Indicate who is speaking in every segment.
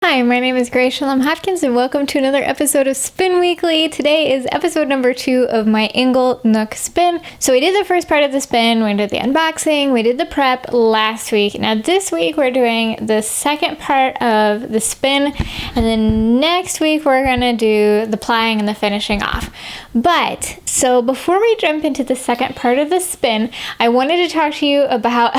Speaker 1: Hi, my name is Grace Shalom Hopkins, and welcome to another episode of Spin Weekly. Today is episode number 2 of my Inglenook spin. So we did the first part of the spin, we did the unboxing, we did the prep last week. Now this week we're doing the second part of the spin, and then next week we're gonna do the plying and the finishing off. But, so before we jump into the second part of the spin, I wanted to talk to you about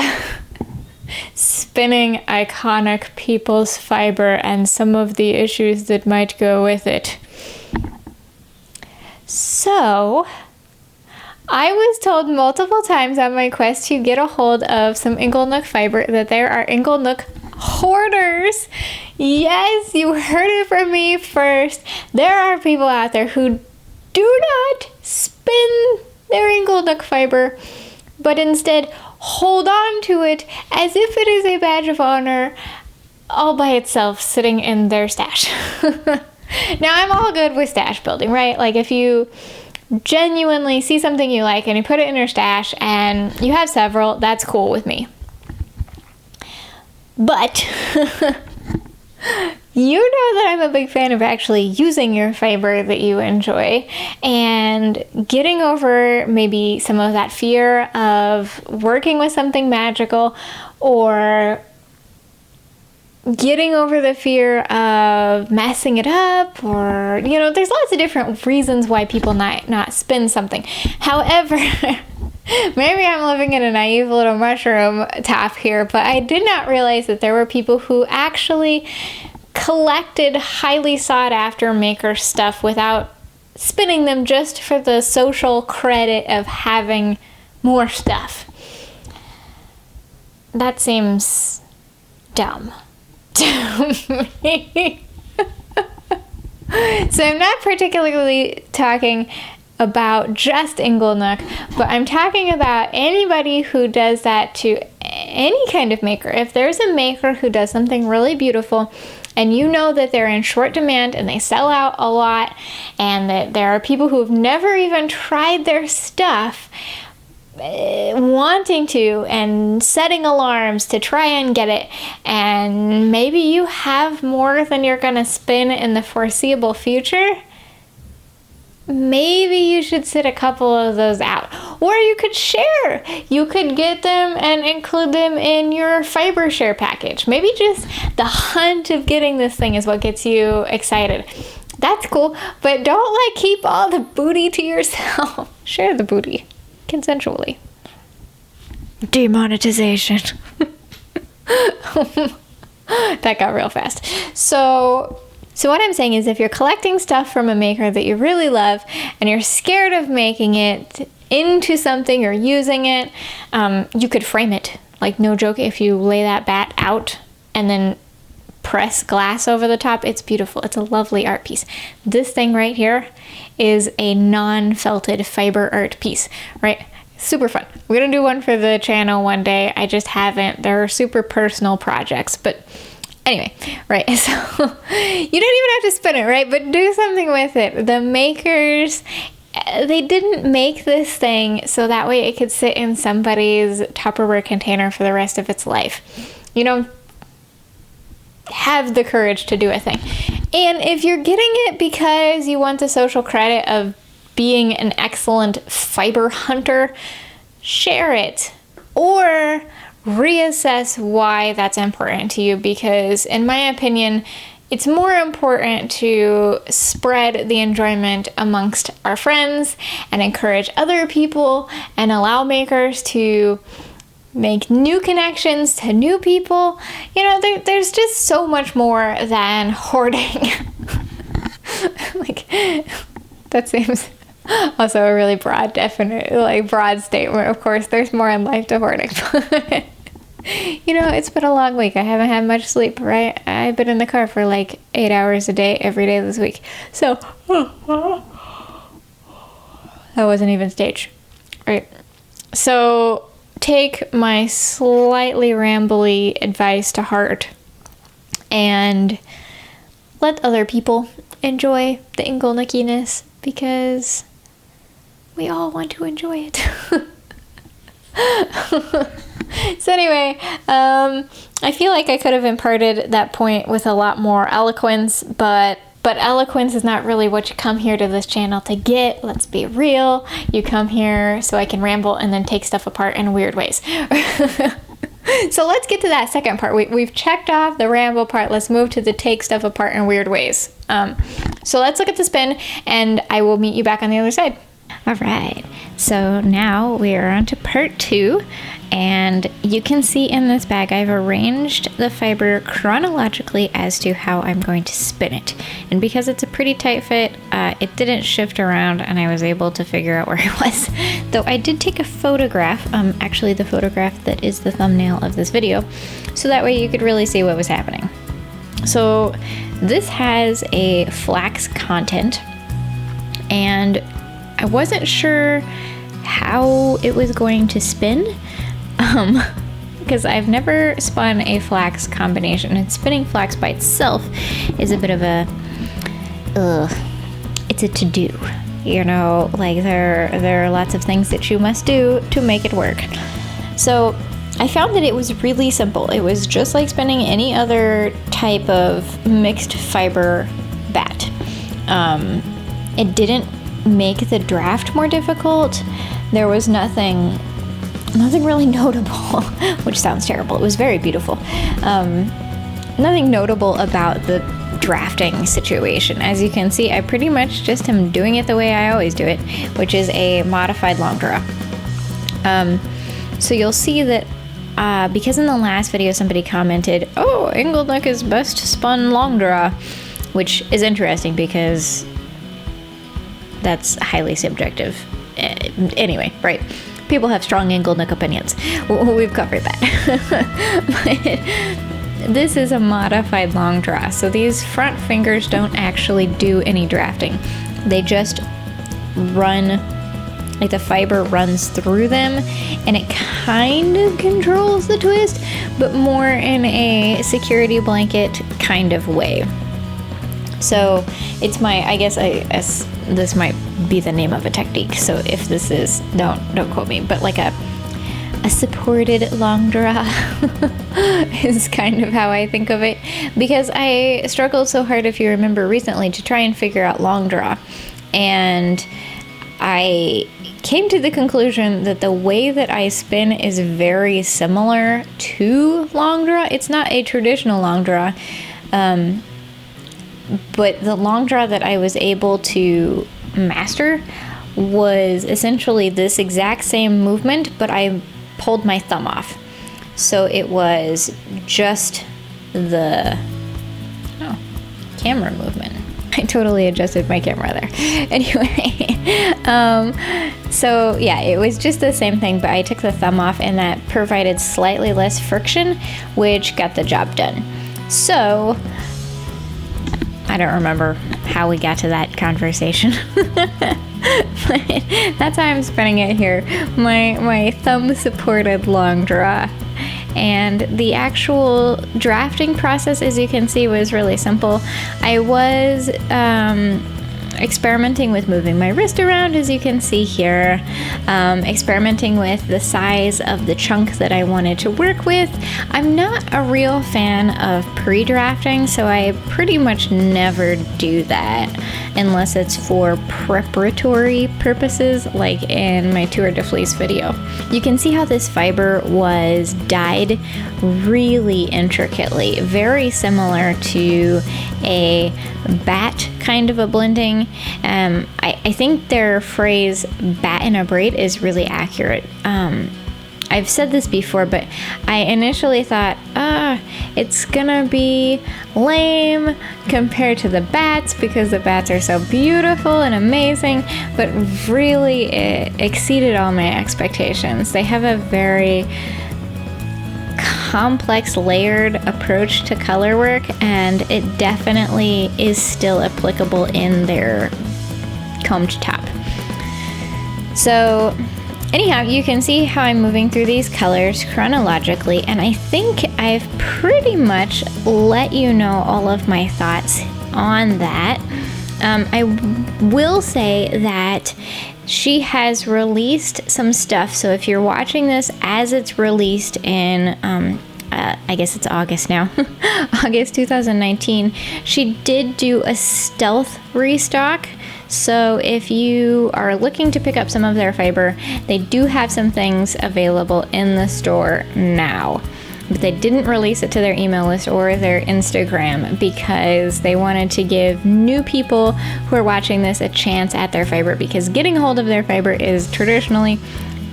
Speaker 1: spinning iconic people's fiber and some of the issues that might go with it. So, I was told multiple times on my quest to get a hold of some Inglenook fiber that there are Inglenook hoarders. Yes, you heard it from me first. There are people out there who do not spin their Inglenook fiber, but instead hold on to it as if it is a badge of honor all by itself sitting in their stash. Now, I'm all good with stash building, right? Like if you genuinely see something you like and you put it in your stash and you have several, that's cool with me. But you know that I'm a big fan of actually using your fiber that you enjoy and getting over maybe some of that fear of working with something magical, or getting over the fear of messing it up, or, you know, there's lots of different reasons why people not spin something. However, maybe I'm living in a naive little mushroom top here, but I did not realize that there were people who actually collected highly sought after maker stuff without spinning them, just for the social credit of having more stuff. That seems dumb to me. So I'm not particularly talking about just Inglenook, but I'm talking about anybody who does that to any kind of maker. If there's a maker who does something really beautiful and you know that they're in short demand and they sell out a lot, and that there are people who have never even tried their stuff wanting to and setting alarms to try and get it, and maybe you have more than you're gonna spin in the foreseeable future, maybe you should sit a couple of those out. Or you could share. You could get them and include them in your fiber share package. Maybe just the hunt of getting this thing is what gets you excited. That's cool, but don't keep all the booty to yourself. Share the booty consensually. Demonetization. That got real fast. So what I'm saying is, if you're collecting stuff from a maker that you really love and you're scared of making it into something or using it, you could frame it. Like, no joke, if you lay that bat out and then press glass over the top, it's beautiful. It's a lovely art piece. This thing right here is a non-felted fiber art piece, right? Super fun. We're gonna do one for the channel one day. I just haven't. They're super personal projects, but anyway, right, so you don't even have to spin it, right? But do something with it. The makers, they didn't make this thing so that way it could sit in somebody's Tupperware container for the rest of its life. You know, have the courage to do a thing. And if you're getting it because you want the social credit of being an excellent fiber hunter, share it. Or reassess why that's important to you, because in my opinion, it's more important to spread the enjoyment amongst our friends and encourage other people and allow makers to make new connections to new people. You know, there's just so much more than hoarding. That seems also a really broad statement. Of course, there's more in life to hoarding. You know, it's been a long week. I haven't had much sleep, right? I've been in the car for 8 hours a day, every day this week. So, that wasn't even staged, right? So, take my slightly rambly advice to heart and let other people enjoy the Inglenookiness, because we all want to enjoy it. So anyway, I feel like I could have imparted that point with a lot more eloquence, but eloquence is not really what you come here to this channel to get. Let's be real. You come here so I can ramble and then take stuff apart in weird ways. So let's get to that second part. We've checked off the ramble part. Let's move to the take stuff apart in weird ways. So let's look at the spin, and I will meet you back on the other side. All right, so now we are on to part 2, and you can see in this bag I've arranged the fiber chronologically as to how I'm going to spin it. And because it's a pretty tight fit, it didn't shift around and I was able to figure out where I was. Though I did take a photograph, actually the photograph that is the thumbnail of this video, so that way you could really see what was happening. So this has a flax content, and I wasn't sure how it was going to spin, because I've never spun a flax combination, and spinning flax by itself is a bit of a, it's a to-do, you know, like there are lots of things that you must do to make it work. So I found that it was really simple. It was just like spinning any other type of mixed fiber bat. It didn't make the draft more difficult. There was nothing really notable, which sounds terrible. It was very beautiful. Nothing notable about the drafting situation. As you can see, I pretty much just am doing it the way I always do it, which is a modified long draw. So you'll see that because in the last video somebody commented, oh, Inglenook is best spun long draw, which is interesting because that's highly subjective. Anyway, right. People have strong Inglenook opinions. We've covered that. But this is a modified long draw, so these front fingers don't actually do any drafting. They just run, like the fiber runs through them, and it kind of controls the twist, but more in a security blanket kind of way. So it's I guess this might be the name of a technique. So if this is, don't quote me, but like a supported long draw is kind of how I think of it, because I struggled so hard, if you remember recently, to try and figure out long draw, and I came to the conclusion that the way that I spin is very similar to long draw. It's not a traditional long draw, but the long draw that I was able to master was essentially this exact same movement, but I pulled my thumb off. So it was just the camera movement. I totally adjusted my camera there. Anyway, so yeah, it was just the same thing, but I took the thumb off, and that provided slightly less friction, which got the job done. So I don't remember how we got to that conversation. But that's how I'm spinning it here. My thumb supported long draw. And the actual drafting process, as you can see, was really simple. I was experimenting with moving my wrist around, as you can see here, experimenting with the size of the chunk that I wanted to work with. I'm not a real fan of pre-drafting, so I pretty much never do that unless it's for preparatory purposes, like in my Tour de Fleece video. You can see how this fiber was dyed really intricately, very similar to a Batt kind of a blending. I think their phrase "Batt in a braid" is really accurate. I've said this before, but I initially thought, it's gonna be lame compared to the Batts because the Batts are so beautiful and amazing, but really it exceeded all my expectations. They have a very complex, layered approach to color work, and it definitely is still applicable in their combed top. So anyhow, you can see how I'm moving through these colors chronologically, and I think I've pretty much let you know all of my thoughts on that. I will say that she has released some stuff. So if you're watching this as it's released in, I guess it's August now, August 2019, she did do a stealth restock. So if you are looking to pick up some of their fiber, they do have some things available in the store now. But they didn't release it to their email list or their Instagram because they wanted to give new people who are watching this a chance at their fiber, because getting a hold of their fiber is traditionally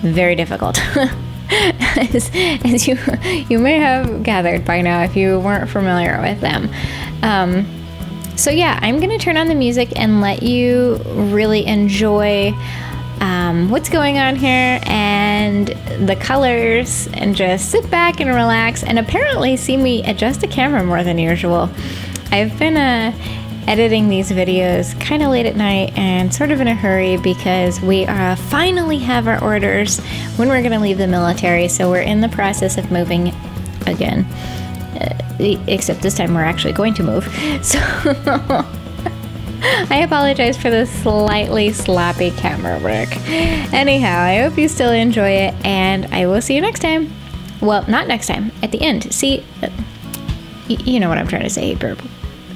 Speaker 1: very difficult. as you may have gathered by now if you weren't familiar with them. So yeah, I'm gonna turn on the music and let you really enjoy what's going on here and the colors, and just sit back and relax and apparently see me adjust the camera more than usual. I've been editing these videos kind of late at night and sort of in a hurry because we finally have our orders when we're going to leave the military, so we're in the process of moving again. Except this time we're actually going to move. So I apologize for the slightly sloppy camera work. Anyhow, I hope you still enjoy it, and I will see you next time. Well, not next time, at the end. See, you know what I'm trying to say.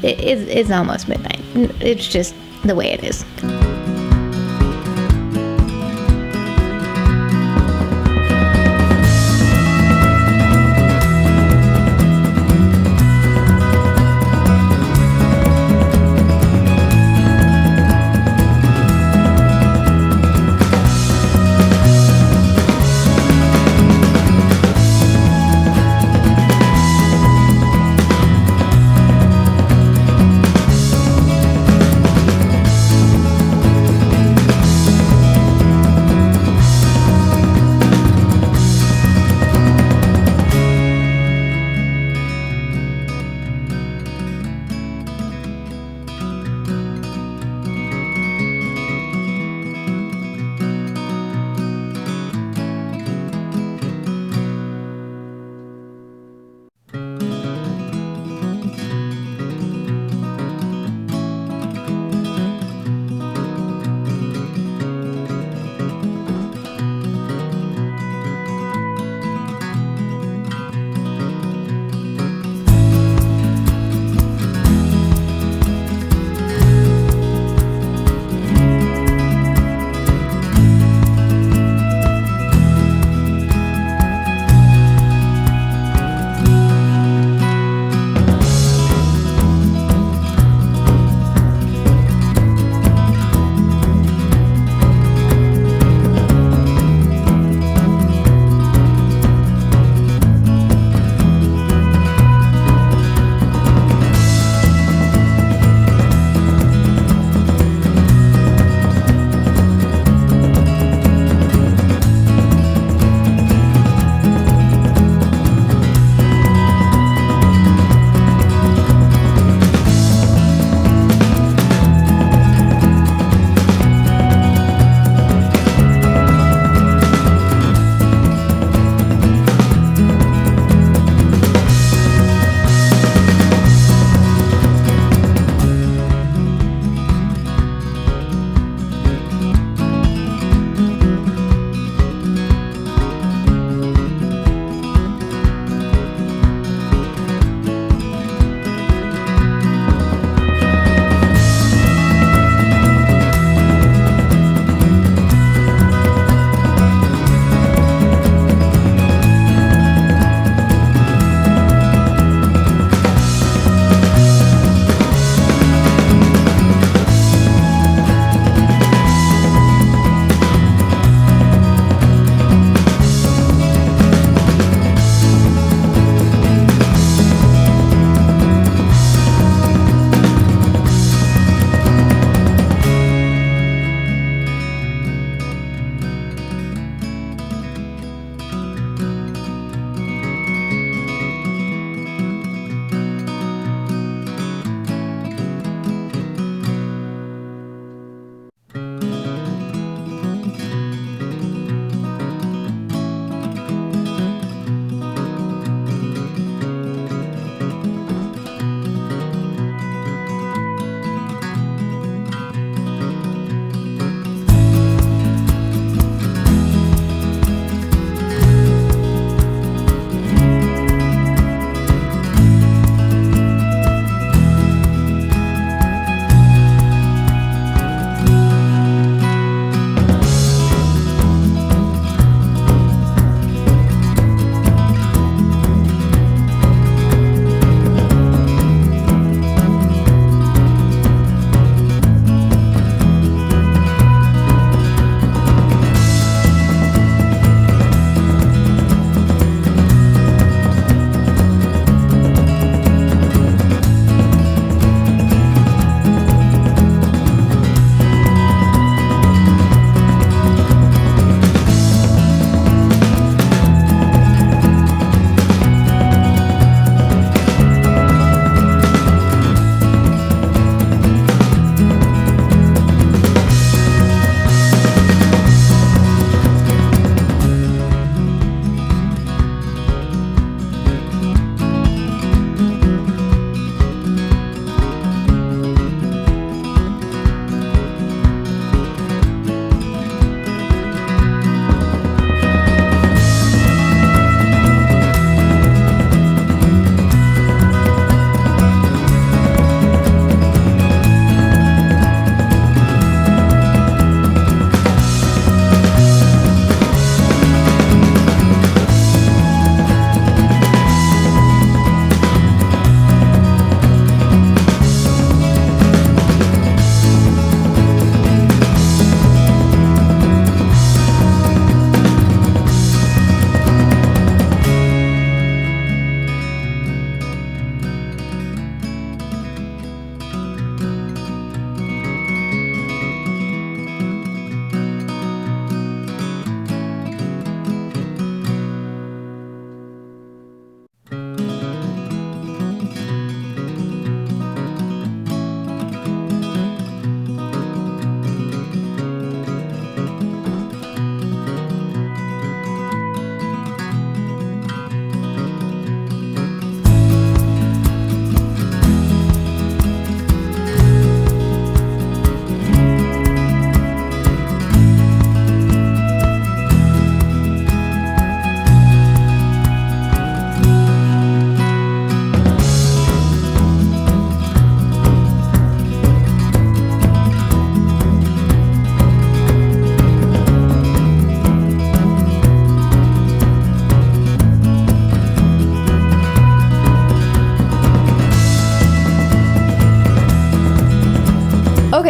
Speaker 1: It's almost midnight. It's just the way it is.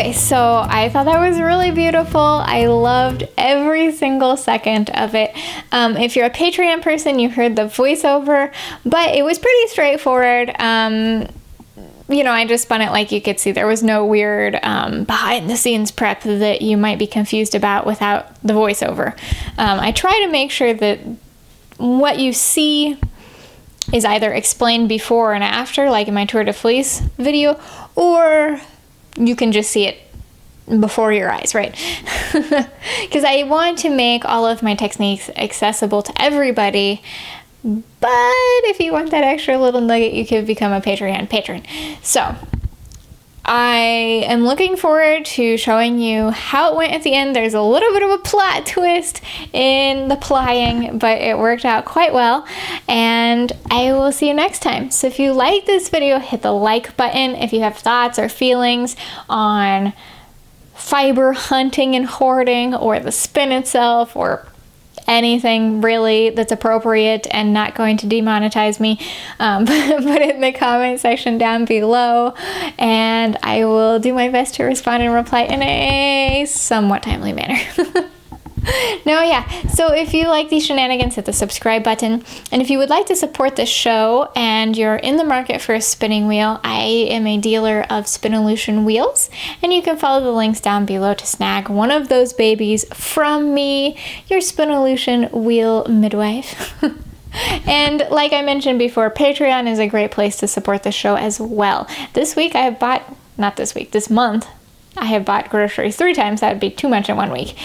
Speaker 1: Okay, so I thought that was really beautiful. I loved every single second of it. If you're a Patreon person, you heard the voiceover, but it was pretty straightforward. I just spun it like you could see. There was no weird behind the scenes prep that you might be confused about without the voiceover. I try to make sure that what you see is either explained before and after, like in my Tour de Fleece video, or you can just see it before your eyes, right? Because I want to make all of my techniques accessible to everybody. But if you want that extra little nugget, you could become a Patreon patron. So I am looking forward to showing you how it went at the end. There's a little bit of a plot twist in the plying, but it worked out quite well, and I will see you next time. So if you like this video, hit the like button. If you have thoughts or feelings on fiber hunting and hoarding, or the spin itself, or anything really that's appropriate and not going to demonetize me, put it in the comment section down below, and I will do my best to respond and reply in a somewhat timely manner. No, yeah, so if you like these shenanigans, hit the subscribe button. And if you would like to support the show and you're in the market for a spinning wheel, I am a dealer of Spinolution wheels, and you can follow the links down below to snag one of those babies from me, your Spinolution wheel midwife. And like I mentioned before, Patreon is a great place to support the show as well. This month, I have bought groceries 3 times. That would be too much in 1 week.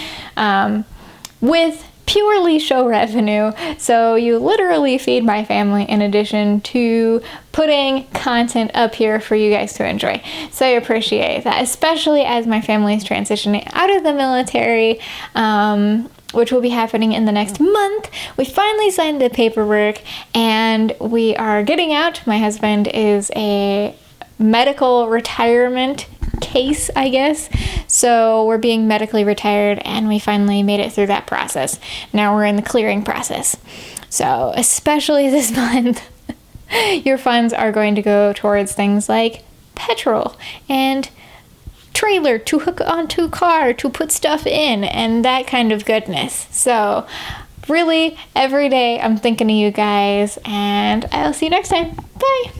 Speaker 1: With purely show revenue. So you literally feed my family in addition to putting content up here for you guys to enjoy. So I appreciate that, especially as my family is transitioning out of the military, which will be happening in the next month. We finally signed the paperwork and we are getting out. My husband is a medical retirement case, I guess. So we're being medically retired, and we finally made it through that process. Now we're in the clearing process. So especially this month, your funds are going to go towards things like petrol and trailer to hook onto a car to put stuff in, and that kind of goodness. So really, every day I'm thinking of you guys, and I'll see you next time. Bye!